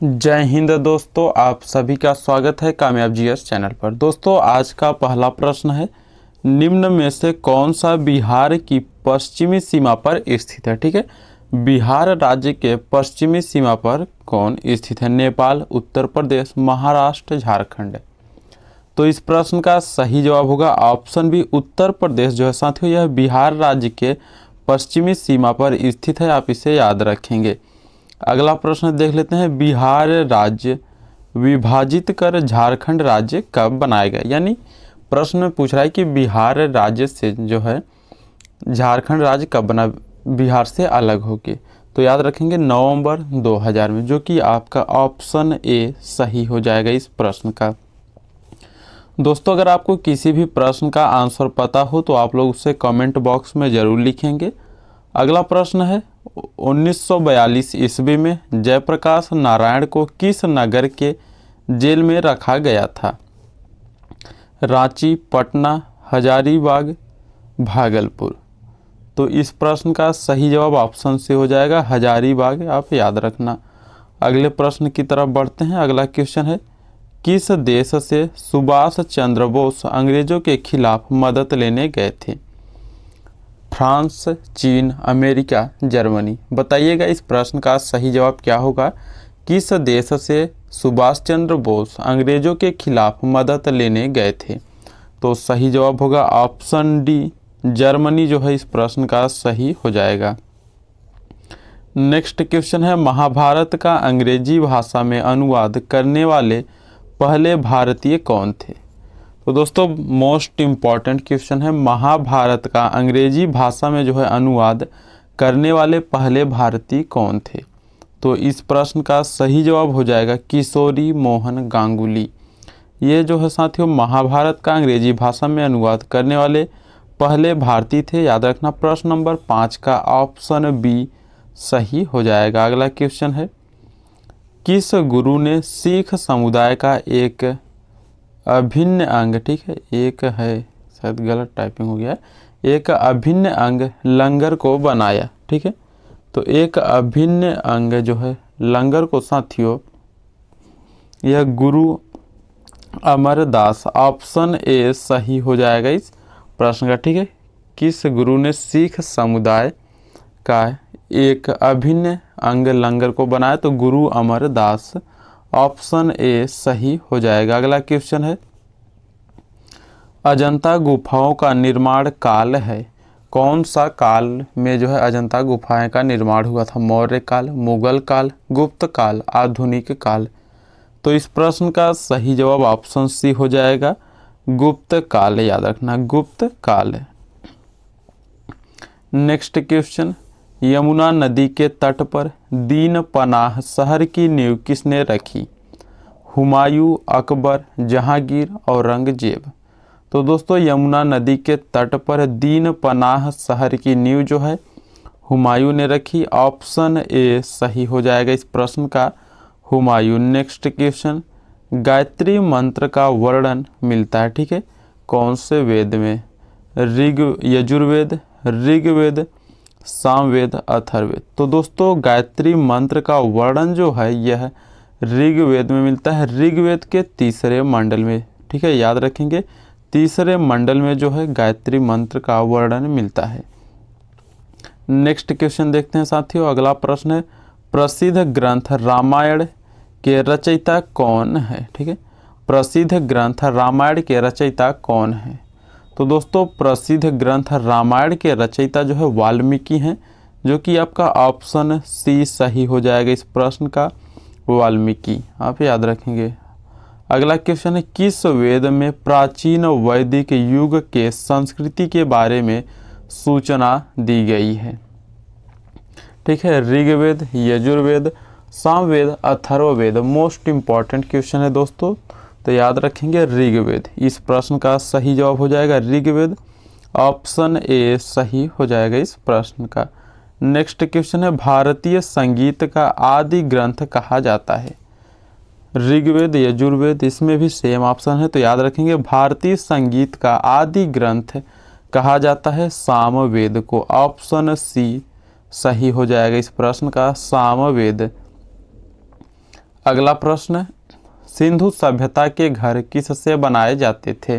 जय हिंद दोस्तों, आप सभी का स्वागत है कामयाब जीएस चैनल पर। दोस्तों, आज का पहला प्रश्न है, निम्न में से कौन सा बिहार की पश्चिमी सीमा पर स्थित है। ठीक है, बिहार राज्य के पश्चिमी सीमा पर कौन स्थित है? नेपाल, उत्तर प्रदेश, महाराष्ट्र, झारखंड। तो इस प्रश्न का सही जवाब होगा ऑप्शन बी, उत्तर प्रदेश। जो है साथियों, यह बिहार राज्य के पश्चिमी सीमा पर स्थित है, आप इसे याद रखेंगे। अगला प्रश्न देख लेते हैं, बिहार राज्य विभाजित कर झारखंड राज्य कब बनाया गया। यानी प्रश्न में पूछ रहा है कि बिहार राज्य से जो है झारखंड राज्य कब बना, बिहार से अलग होके। तो याद रखेंगे नवंबर 2000 में, जो कि आपका ऑप्शन ए सही हो जाएगा इस प्रश्न का। दोस्तों, अगर आपको किसी भी प्रश्न का आंसर पता हो तो आप लोग उसे कमेंट बॉक्स में ज़रूर लिखेंगे। अगला प्रश्न है, 1942 ईस्वी में जयप्रकाश नारायण को किस नगर के जेल में रखा गया था? रांची, पटना, हजारीबाग, भागलपुर। तो इस प्रश्न का सही जवाब ऑप्शन से हो जाएगा हजारीबाग, आप याद रखना। अगले प्रश्न की तरफ बढ़ते हैं। अगला क्वेश्चन है, किस देश से सुभाष चंद्र बोस अंग्रेजों के खिलाफ मदद लेने गए थे? फ्रांस, चीन, अमेरिका, जर्मनी। बताइएगा इस प्रश्न का सही जवाब क्या होगा। किस देश से सुभाष चंद्र बोस अंग्रेजों के खिलाफ मदद लेने गए थे? तो सही जवाब होगा ऑप्शन डी, जर्मनी जो है इस प्रश्न का सही हो जाएगा। नेक्स्ट क्वेश्चन है, महाभारत का अंग्रेजी भाषा में अनुवाद करने वाले पहले भारतीय कौन थे? तो दोस्तों, मोस्ट इम्पॉर्टेंट क्वेश्चन है, महाभारत का अंग्रेजी भाषा में जो है अनुवाद करने वाले पहले भारतीय कौन थे? तो इस प्रश्न का सही जवाब हो जाएगा किशोरी मोहन गांगुली। ये जो है साथियों महाभारत का अंग्रेजी भाषा में अनुवाद करने वाले पहले भारतीय थे। याद रखना, प्रश्न नंबर 5 का ऑप्शन बी सही हो जाएगा। अगला क्वेश्चन है, किस गुरु ने सिख समुदाय का एक अभिन्न अंग, ठीक है, एक है, शायद गलत टाइपिंग हो गया है, एक अभिन्न अंग लंगर को बनाया? ठीक है, तो एक अभिन्न अंग जो है लंगर को साथियों, यह गुरु अमरदास, ऑप्शन ए सही हो जाएगा इस प्रश्न का। ठीक है, किस गुरु ने सिख समुदाय का एक अभिन्न अंग लंगर को बनाया? तो गुरु अमरदास, ऑप्शन ए सही हो जाएगा। अगला क्वेश्चन है, अजंता गुफाओं का निर्माण काल है कौन सा काल में जो है अजंता गुफाएं का निर्माण हुआ था? मौर्य काल, मुगल काल, गुप्त काल, आधुनिक काल। तो इस प्रश्न का सही जवाब ऑप्शन सी हो जाएगा गुप्त काल, याद रखना गुप्त काल। नेक्स्ट क्वेश्चन, यमुना नदी के तट पर दीन पनाह शहर की नींव किसने रखी? हुमायूं, अकबर, जहांगीर, औरंगजेब। तो दोस्तों, यमुना नदी के तट पर दीन पनाह शहर की नींव जो है हुमायूं ने रखी, ऑप्शन ए सही हो जाएगा इस प्रश्न का, हुमायूं। नेक्स्ट क्वेश्चन, गायत्री मंत्र का वर्णन मिलता है, ठीक है, कौन से वेद में? यजुर्वेद, ऋग्वेद, सामवेद, अथर्ववेद। तो दोस्तों, गायत्री मंत्र का वर्णन जो है यह ऋग्वेद में मिलता है, ऋग्वेद के तीसरे मंडल में। ठीक है, याद रखेंगे तीसरे मंडल में जो है गायत्री मंत्र का वर्णन मिलता है। नेक्स्ट क्वेश्चन देखते हैं साथियों। अगला प्रश्न है, प्रसिद्ध ग्रंथ रामायण के रचयिता कौन है? ठीक है, प्रसिद्ध ग्रंथ रामायण के रचयिता कौन है? तो दोस्तों, प्रसिद्ध ग्रंथ रामायण के रचयिता जो है वाल्मीकि हैं, जो कि आपका ऑप्शन सी सही हो जाएगा इस प्रश्न का, वाल्मीकि, आप याद रखेंगे। अगला क्वेश्चन है, किस वेद में प्राचीन वैदिक युग के संस्कृति के बारे में सूचना दी गई है? ठीक है, Rigveda, Yajurveda, Samaveda, Atharvaveda. Most important question है दोस्तों, तो याद रखेंगे ऋग्वेद। इस प्रश्न का सही जवाब हो जाएगा ऋग्वेद, ऑप्शन ए सही हो जाएगा इस प्रश्न का। नेक्स्ट क्वेश्चन है, भारतीय संगीत का आदि ग्रंथ कहा जाता है? ऋग्वेद, यजुर्वेद, इसमें भी सेम ऑप्शन है, तो याद रखेंगे भारतीय संगीत का आदि ग्रंथ कहा जाता है सामवेद को, ऑप्शन सी सही हो जाएगा इस प्रश्न का, सामवेद। अगला प्रश्न, सिंधु सभ्यता के घर किससे बनाए जाते थे?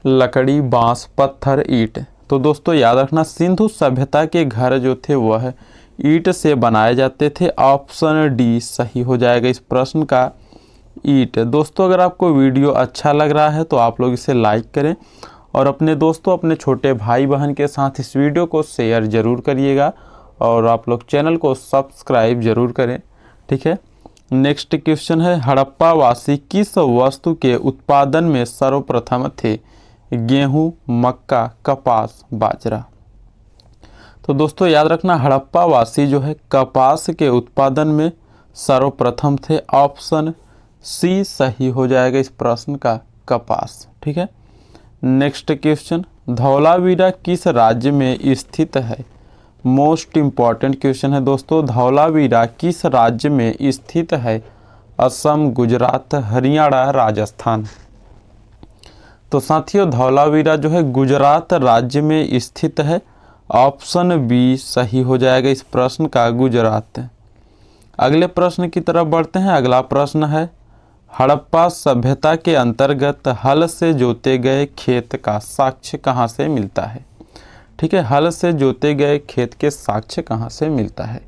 लकड़ी, बांस, पत्थर, ईंट। तो दोस्तों याद रखना, सिंधु सभ्यता के घर जो थे वह ईंट से बनाए जाते थे। ऑप्शन डी सही हो जाएगा इस प्रश्न का, ईंट। दोस्तों अगर आपको वीडियो अच्छा लग रहा है तो आप लोग इसे लाइक करें और अपने दोस्तों, अपने छोटे भाई बहन के साथ इस वीडियो को शेयर जरूर करिएगा और आप लोग चैनल को सब्सक्राइब जरूर करें, ठीक है। नेक्स्ट क्वेश्चन है, हड़प्पा वासी किस वस्तु के उत्पादन में सर्वप्रथम थे? गेहूं, मक्का, कपास, बाजरा। तो दोस्तों याद रखना, हड़प्पा वासी जो है कपास के उत्पादन में सर्वप्रथम थे। ऑप्शन सी सही हो जाएगा इस प्रश्न का, कपास, ठीक है। नेक्स्ट क्वेश्चन, धौलावीरा किस राज्य में स्थित है? मोस्ट इम्पॉर्टेंट क्वेश्चन है दोस्तों, धौलावीरा किस राज्य में स्थित है? असम, गुजरात, हरियाणा, राजस्थान। तो साथियों धौलावीरा जो है गुजरात राज्य में स्थित है। ऑप्शन बी सही हो जाएगा इस प्रश्न का, गुजरात। अगले प्रश्न की तरफ बढ़ते हैं। अगला प्रश्न है, हड़प्पा सभ्यता के अंतर्गत हल से जोते गए खेत का साक्ष्य कहाँ से मिलता है? ठीक है, हल से जोते गए खेत के साक्ष्य कहाँ से मिलता है?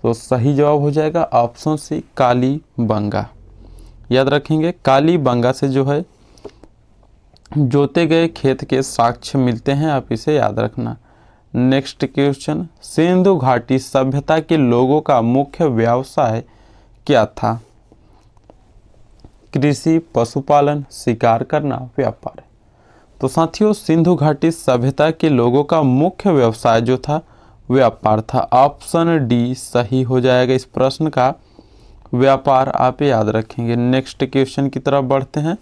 तो सही जवाब हो जाएगा ऑप्शन सी, कालीबंगा। याद रखेंगे, कालीबंगा से जो है जोते गए खेत के साक्ष्य मिलते हैं, आप इसे याद रखना। नेक्स्ट क्वेश्चन, सिंधु घाटी सभ्यता के लोगों का मुख्य व्यवसाय क्या था? कृषि, पशुपालन, शिकार करना, व्यापार। तो साथियों सिंधु घाटी सभ्यता के लोगों का मुख्य व्यवसाय जो था व्यापार था। ऑप्शन डी सही हो जाएगा इस प्रश्न का, व्यापार, आप याद रखेंगे। नेक्स्ट क्वेश्चन की तरफ बढ़ते हैं।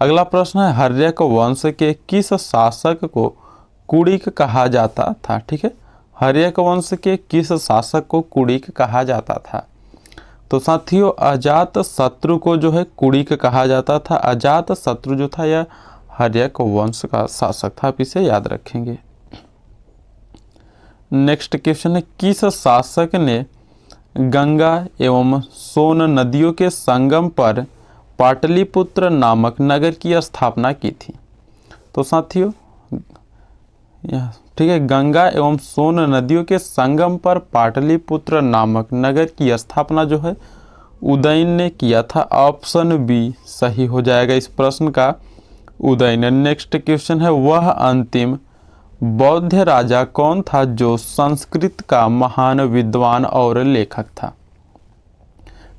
अगला प्रश्न है, हर्यक वंश के किस शासक को कुड़िक कहा जाता था? ठीक है, हर्यक वंश के किस शासक को कुड़िक कहा जाता था? तो साथियों अजात शत्रु को जो है कुड़िक कहा जाता था। अजात शत्रु जो था यह हर्यक वंश का शासक था, आप इसे याद रखेंगे। नेक्स्ट क्वेश्चन है, किस शासक ने गंगा एवं सोन नदियों के संगम पर पाटलिपुत्र नामक नगर की स्थापना की थी? तो साथियों ठीक है, गंगा एवं सोन नदियों के संगम पर पाटलिपुत्र नामक नगर की स्थापना जो है उदयन ने किया था। ऑप्शन बी सही हो जाएगा इस प्रश्न का, उदयन। नेक्स्ट क्वेश्चन है, वह अंतिम बौद्ध राजा कौन था जो संस्कृत का महान विद्वान और लेखक था?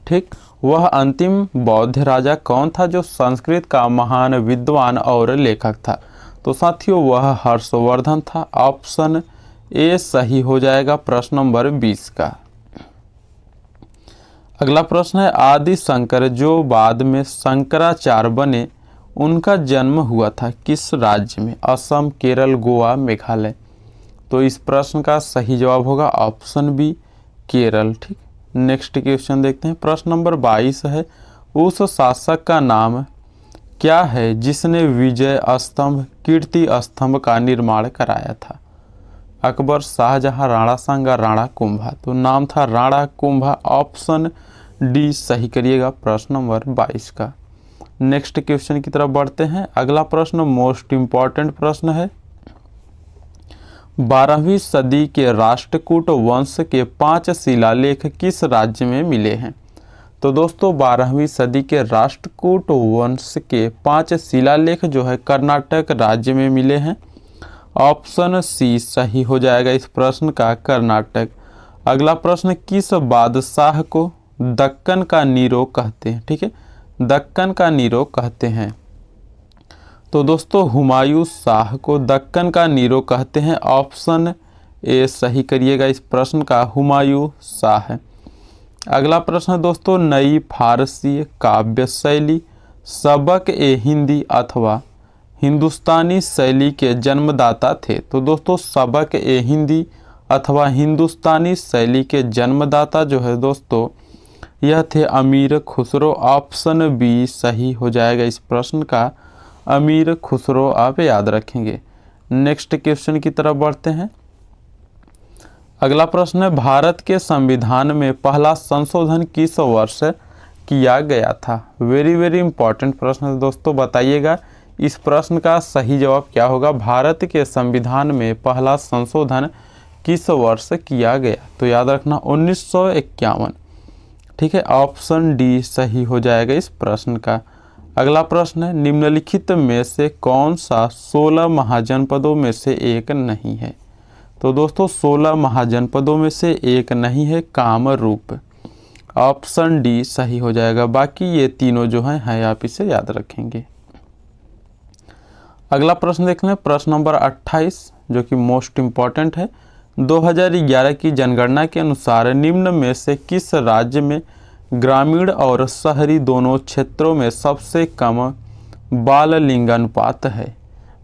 ठीक, वह अंतिम बौद्ध राजा कौन था जो संस्कृत का महान विद्वान और लेखक था? तो साथियों वह हर्षवर्धन था। ऑप्शन ए सही हो जाएगा प्रश्न नंबर 20 का। अगला प्रश्न है, आदि शंकर जो बाद में शंकराचार्य बने उनका जन्म हुआ था किस राज्य में? असम, केरल, गोवा, मेघालय। तो इस प्रश्न का सही जवाब होगा ऑप्शन बी, केरल। ठीक, नेक्स्ट क्वेश्चन देखते हैं। प्रश्न नंबर 22 है, उस शासक का नाम क्या है जिसने विजय स्तंभ, कीर्ति स्तंभ का निर्माण कराया था? अकबर, शाहजहां, राणा सांगा, राणा कुंभा। तो नाम था राणा कुंभा। ऑप्शन डी सही करिएगा प्रश्न नंबर 22 का। नेक्स्ट क्वेश्चन की तरफ बढ़ते हैं। अगला प्रश्न मोस्ट इंपॉर्टेंट प्रश्न है, 12वीं सदी के राष्ट्रकूट वंश के 5 शिलालेख किस राज्य में मिले हैं? तो दोस्तों 12वीं सदी के राष्ट्रकूट वंश के 5 शिलालेख जो है कर्नाटक राज्य में मिले हैं। ऑप्शन सी सही हो जाएगा इस प्रश्न का, कर्नाटक। अगला प्रश्न, किस बादशाह को दक्कन का नीरो कहते हैं? ठीक है, दक्कन का नीरो कहते हैं। तो दोस्तों हुमायूं शाह को दक्कन का नीरो कहते हैं। ऑप्शन ए सही करिएगा इस प्रश्न का, हुमायूं शाह। अगला प्रश्न दोस्तों, नई फारसी काव्य शैली सबक ए हिंदी अथवा हिंदुस्तानी शैली के जन्मदाता थे? तो दोस्तों सबक ए हिंदी अथवा हिंदुस्तानी शैली के जन्मदाता जो है दोस्तों यह थे अमीर खुसरो। ऑप्शन बी सही हो जाएगा इस प्रश्न का, अमीर खुसरो, आप याद रखेंगे। नेक्स्ट क्वेश्चन की तरफ बढ़ते हैं। अगला प्रश्न है, भारत के संविधान में पहला संशोधन किस वर्ष किया गया था? वेरी वेरी इंपॉर्टेंट प्रश्न है दोस्तों, बताइएगा इस प्रश्न का सही जवाब क्या होगा। भारत के संविधान में पहला संशोधन किस वर्ष किया गया? तो याद रखना 1951। ठीक है, ऑप्शन डी सही हो जाएगा इस प्रश्न का। अगला प्रश्न है, निम्नलिखित में से कौन सा 16 महाजनपदों में से एक नहीं है? तो दोस्तों 16 महाजनपदों में से एक नहीं है कामरूप। ऑप्शन डी सही हो जाएगा। बाकी ये तीनों जो हैं आप इसे याद रखेंगे। अगला प्रश्न देख लें, प्रश्न नंबर 28 जो कि मोस्ट इम्पॉर्टेंट है। 2011 की जनगणना के अनुसार निम्न में से किस राज्य में ग्रामीण और शहरी दोनों क्षेत्रों में सबसे कम बाल लिंगानुपात है?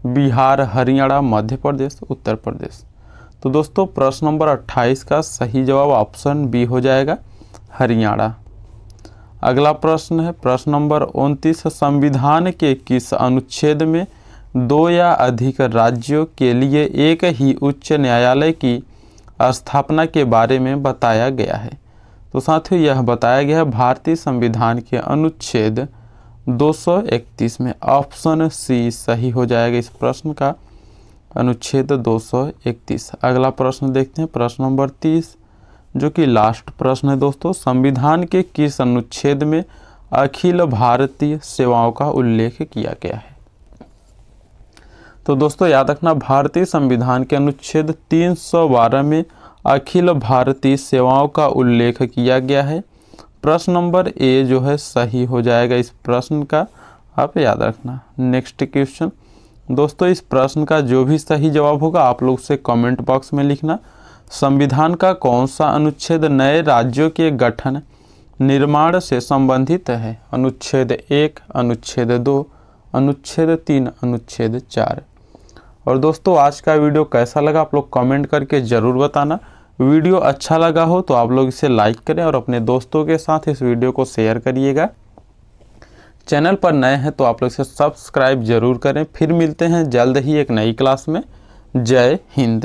बिहार, हरियाणा, मध्य प्रदेश, उत्तर प्रदेश। तो दोस्तों प्रश्न नंबर 28 का सही जवाब ऑप्शन बी हो जाएगा, हरियाणा। अगला प्रश्न है प्रश्न नंबर 29, संविधान के किस अनुच्छेद में 2 या अधिक राज्यों के लिए एक ही उच्च न्यायालय की स्थापना के बारे में बताया गया है? तो साथियों यह बताया गया है भारतीय संविधान के अनुच्छेद 231 में। ऑप्शन सी सही हो जाएगा इस प्रश्न का, अनुच्छेद 231। अगला प्रश्न देखते हैं प्रश्न नंबर 30 जो कि लास्ट प्रश्न है दोस्तों, संविधान के किस अनुच्छेद में अखिल भारतीय सेवाओं का उल्लेख किया गया है? तो दोस्तों याद रखना भारतीय संविधान के अनुच्छेद 312 में अखिल भारतीय सेवाओं का उल्लेख किया गया है। प्रश्न नंबर ए जो है सही हो जाएगा इस प्रश्न का, आप याद रखना। नेक्स्ट क्वेश्चन दोस्तों, इस प्रश्न का जो भी सही जवाब होगा आप लोग से कमेंट बॉक्स में लिखना। संविधान का कौन सा अनुच्छेद नए राज्यों के गठन निर्माण से संबंधित है? अनुच्छेद 1, अनुच्छेद 2, अनुच्छेद 3, अनुच्छेद 4। और दोस्तों आज का वीडियो कैसा लगा आप लोग कमेंट करके ज़रूर बताना। वीडियो अच्छा लगा हो तो आप लोग इसे लाइक करें और अपने दोस्तों के साथ इस वीडियो को शेयर करिएगा। चैनल पर नए हैं तो आप लोग इसे सब्सक्राइब जरूर करें। फिर मिलते हैं जल्द ही एक नई क्लास में। जय हिंद।